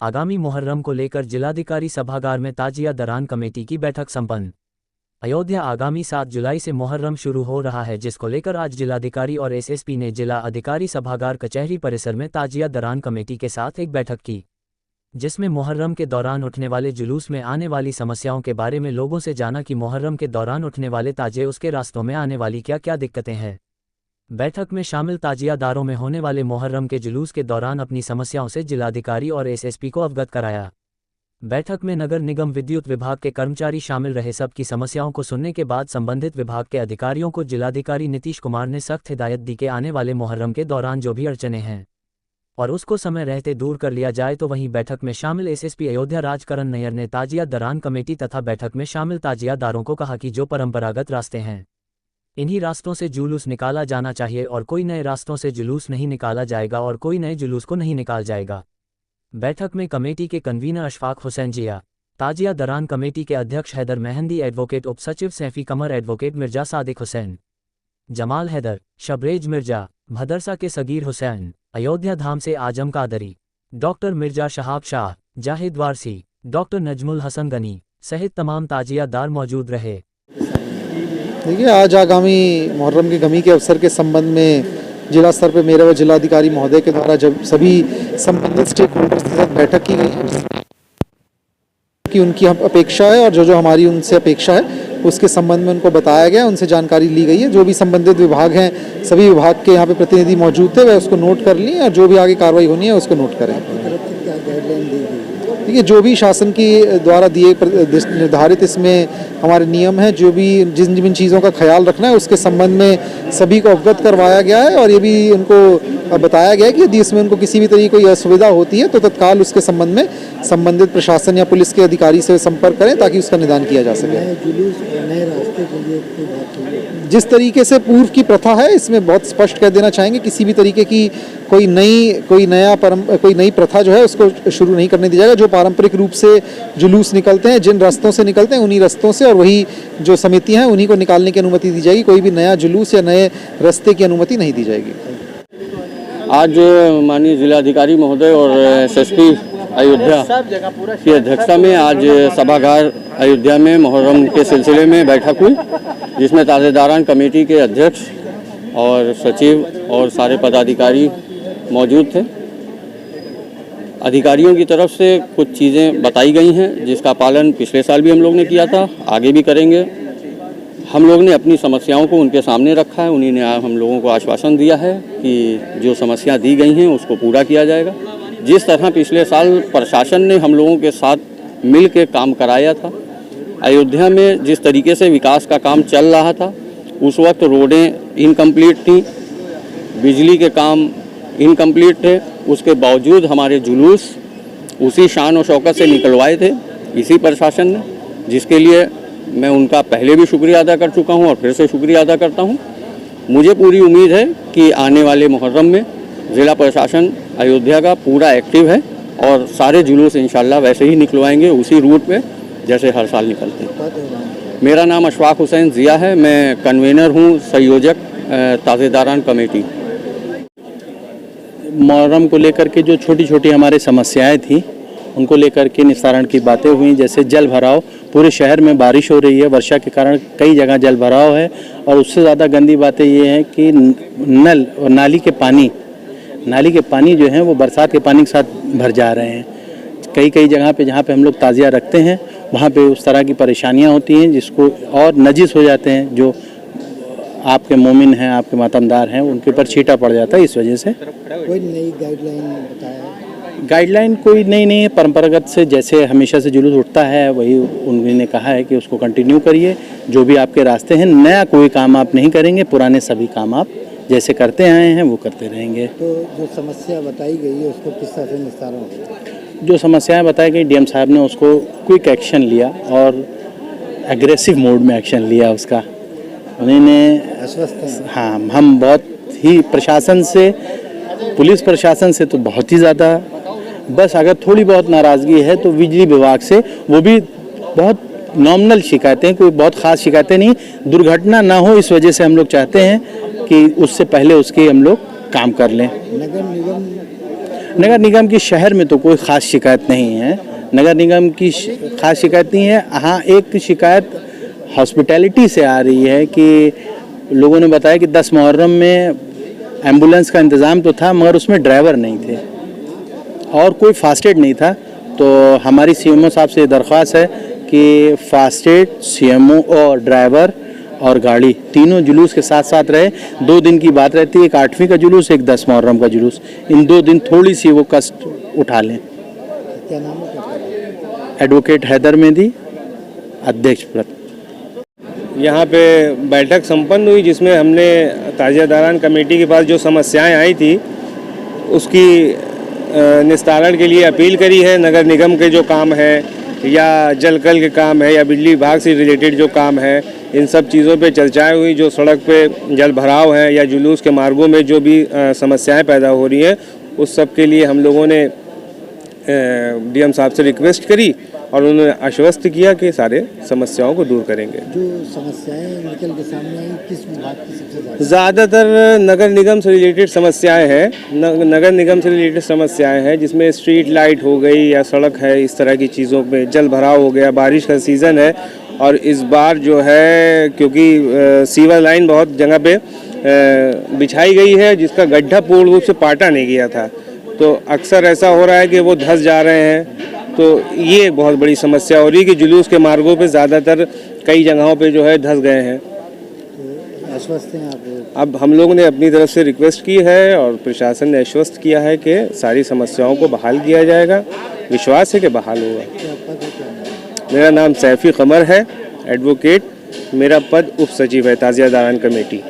आगामी मुहर्रम को लेकर जिलाधिकारी सभागार में ताजिया दरान कमेटी की बैठक संपन्न। अयोध्या आगामी 7 जुलाई से मुहर्रम शुरू हो रहा है, जिसको लेकर आज जिलाधिकारी और एसएसपी ने जिला अधिकारी सभागार कचहरी परिसर में ताजिया दरान कमेटी के साथ एक बैठक की, जिसमें मुहर्रम के दौरान उठने वाले जुलूस में आने वाली समस्याओं के बारे में लोगों से जाना कि मुहर्रम के दौरान उठने वाले ताजे उसके रास्तों में आने वाली क्या क्या दिक्कतें हैं। बैठक में शामिल ताजियादारों में होने वाले मुहर्रम के जुलूस के दौरान अपनी समस्याओं से जिलाधिकारी और एसएसपी को अवगत कराया। बैठक में नगर निगम विद्युत विभाग के कर्मचारी शामिल रहे। सबकी समस्याओं को सुनने के बाद संबंधित विभाग के अधिकारियों को जिलाधिकारी नीतीश कुमार ने सख्त हिदायत दी कि आने वाले मुहर्रम के दौरान जो भी अड़चनें हैं और उसको समय रहते दूर कर लिया जाए। तो वहीं बैठक में शामिल एसएसपी अयोध्या राजकरण नैयर ने ताजिया दरान कमेटी तथा बैठक में शामिल ताजियादारों को कहा कि जो परंपरागत रास्ते हैं इन्हीं रास्तों से जुलूस निकाला जाना चाहिए और कोई नए रास्तों से जुलूस नहीं निकाला जाएगा और कोई नए जुलूस को नहीं निकाल जाएगा। बैठक में कमेटी के कन्वीनर अशफाक हुसैन जिया, ताजिया दरान कमेटी के अध्यक्ष हैदर मेहंदी, एडवोकेट उप सचिव सैफी कमर, एडवोकेट मिर्जा सादिक हुसैन, जमाल हैदर, शबरेज मिर्जा, भदरसा के सगीर हुसैन, अयोध्या धाम से आजम कादरी, डॉक्टर मिर्जा शहाब शाह, जाहिद वारसी, डॉक्टर नजमुल हसन गनी सहित तमाम ताजियादार मौजूद रहे। देखिए, आज आगामी मुहर्रम की गमी के अवसर के संबंध में जिला स्तर पर मेरे व जिलाधिकारी महोदय के द्वारा जब सभी संबंधित स्टेक होल्डर्स के साथ बैठक की गई कि उनकी हम अपेक्षा है और जो हमारी उनसे अपेक्षा है उसके संबंध में उनको बताया गया, उनसे जानकारी ली गई है। जो भी संबंधित विभाग हैं, सभी विभाग के यहाँ पे प्रतिनिधि मौजूद थे, वह उसको नोट कर ली और जो भी आगे कार्रवाई होनी है उसको नोट करें। देखिए, जो भी शासन की द्वारा दिए निर्धारित इसमें हमारे नियम हैं, जो भी जिन चीज़ों का ख्याल रखना है उसके संबंध में सभी को अवगत करवाया गया है और ये भी उनको बताया गया है कि यदि इसमें उनको किसी भी तरीके की कोई असुविधा होती है तो तत्काल उसके संबंध में संबंधित प्रशासन या पुलिस के अधिकारी से संपर्क करें ताकि उसका निदान किया जा सके। जिस तरीके से पूर्व की प्रथा है, इसमें बहुत स्पष्ट कह देना चाहेंगे, किसी भी तरीके की कोई नई प्रथा जो है उसको शुरू नहीं करने दिया जाएगा। जो पारंपरिक रूप से जुलूस निकलते हैं, जिन रास्तों से निकलते हैं उन्हीं रास्तों से और वही जो समितियां हैं उन्हीं को निकालने की अनुमति दी जाएगी। कोई भी नया जुलूस या नए रास्ते की अनुमति नहीं दी जाएगी। आज माननीय जिलाधिकारी महोदय और एसएसपी अयोध्या की अध्यक्षता में आज सभागार अयोध्या में मुहर्रम के सिलसिले में बैठक हुई, जिसमें ताजियादारान कमेटी के अध्यक्ष और सचिव और सारे पदाधिकारी मौजूद थे। अधिकारियों की तरफ से कुछ चीज़ें बताई गई हैं जिसका पालन पिछले साल भी हम लोग ने किया था, आगे भी करेंगे। हम लोग ने अपनी समस्याओं को उनके सामने रखा है, उन्हीं ने हम लोगों को आश्वासन दिया है कि जो समस्या दी गई हैं उसको पूरा किया जाएगा। जिस तरह पिछले साल प्रशासन ने हम लोगों के साथ मिल के काम कराया था, अयोध्या में जिस तरीके से विकास का काम चल रहा था उस वक्त रोडें इनकम्प्लीट थी, बिजली के काम इनकम्प्लीट थे, उसके बावजूद हमारे जुलूस उसी शान और शौकत से निकलवाए थे इसी प्रशासन ने, जिसके लिए मैं उनका पहले भी शुक्रिया अदा कर चुका हूं और फिर से शुक्रिया अदा करता हूं। मुझे पूरी उम्मीद है कि आने वाले मुहर्रम में ज़िला प्रशासन अयोध्या का पूरा एक्टिव है और सारे जुलूस इंशाल्लाह वैसे ही निकलवाएंगे उसी रूट पे जैसे हर साल निकलते हैं। मेरा नाम अशफाक हुसैन जिया है, मैं कन्वीनर हूँ, संयोजक ताजियादारान कमेटी। मुहर्रम को लेकर के जो छोटी छोटी हमारे समस्याएं थी उनको लेकर के निस्तारण की बातें हुई, जैसे जल भराव। पूरे शहर में बारिश हो रही है, वर्षा के कारण कई जगह जल भराव है और उससे ज़्यादा गंदी बातें ये हैं कि नल और नाली के पानी जो हैं वो बरसात के पानी के साथ भर जा रहे हैं। कई जगह पे जहाँ पे हम लोग ताजिया रखते हैं वहाँ पे उस तरह की परेशानियाँ होती हैं जिसको और नजिस हो जाते हैं, जो आपके मोमिन हैं, आपके मातमदार हैं, उनके ऊपर छींटा पड़ जाता है। इस वजह से कोई नई गाइडलाइन बताया? गाइडलाइन कोई नई नहीं है, परंपरागत से जैसे हमेशा से जुलूस उठता है वही उन्होंने कहा है कि उसको कंटिन्यू करिए। जो भी आपके रास्ते हैं, नया कोई काम आप नहीं करेंगे, पुराने सभी काम आप जैसे करते आए हैं वो करते रहेंगे। तो जो समस्या बताई गई है उसको किस तरह से निस्तारण होगा? जो समस्याएं बताई गई, डीएम साहब ने उसको क्विक एक्शन लिया और एग्रेसिव मोड में एक्शन लिया उसका। उन्होंने हाँ, हम बहुत ही प्रशासन से, पुलिस प्रशासन से तो बहुत ही ज़्यादा, बस अगर थोड़ी बहुत नाराज़गी है तो बिजली विभाग से, वो भी बहुत नॉमिनल शिकायतें, कोई बहुत ख़ास शिकायतें नहीं, दुर्घटना ना हो इस वजह से हम लोग चाहते हैं कि उससे पहले उसके हम लोग काम कर लें। नगर निगम की शहर में तो कोई ख़ास शिकायत नहीं है, नगर निगम की ख़ास शिकायत नहीं है। हाँ, एक शिकायत हॉस्पिटैलिटी से आ रही है कि लोगों ने बताया कि 10 मुहर्रम में एम्बुलेंस का इंतज़ाम तो था मगर उसमें ड्राइवर नहीं थे और कोई फास्ट एड नहीं था। तो हमारी सीएमओ साहब से दरख्वास्त है कि फास्ट एड, सीएमओ और ड्राइवर और गाड़ी तीनों जुलूस के साथ साथ रहे। 2 दिन की बात रहती है, एक 8वीं का जुलूस, एक 10 मुहर्रम का जुलूस, इन 2 दिन थोड़ी सी वो कष्ट उठा लें। क्या नाम है? एडवोकेट हैदर मेहदी, अध्यक्ष पद। यहाँ पे बैठक संपन्न हुई जिसमें हमने ताजिया दारान कमेटी के पास जो समस्याएं आई थी उसकी निस्तारण के लिए अपील करी है। नगर निगम के जो काम है या जल कल के काम है या बिजली विभाग से रिलेटेड जो काम है, इन सब चीज़ों पे चर्चाएं हुई। जो सड़क पे जल भराव है या जुलूस के मार्गों में जो भी समस्याएं पैदा हो रही हैं, उस सब के लिए हम लोगों ने डीएम साहब से रिक्वेस्ट करी और उन्होंने आश्वस्त किया कि सारे समस्याओं को दूर करेंगे। जो समस्याएं निकल के सामने आई, किस विभाग की सबसे ज़्यादातर नगर निगम से रिलेटेड समस्याएं हैं। नगर निगम से रिलेटेड समस्याएं हैं जिसमें स्ट्रीट लाइट हो गई या सड़क है, इस तरह की चीज़ों पे जल भराव हो गया। बारिश का सीज़न है और इस बार जो है क्योंकि सीवर लाइन बहुत जगह पे बिछाई गई है जिसका गड्ढा पूर्ण रूप से पाटा नहीं गया था, तो अक्सर ऐसा हो रहा है कि वो धंस जा रहे हैं। तो ये बहुत बड़ी समस्या हो रही है कि जुलूस के मार्गों पे ज़्यादातर कई जगहों पे जो है धंस गए हैं। तो आश्वस्त हैं आप? अब हम लोगों ने अपनी तरफ से रिक्वेस्ट की है और प्रशासन ने आश्वस्त किया है कि सारी समस्याओं को बहाल किया जाएगा। विश्वास है कि बहाल होगा। क्या पद है, क्या नाम? मेरा नाम सैफी कमर है, एडवोकेट। मेरा पद उप सचिव है ताजिया दारान कमेटी।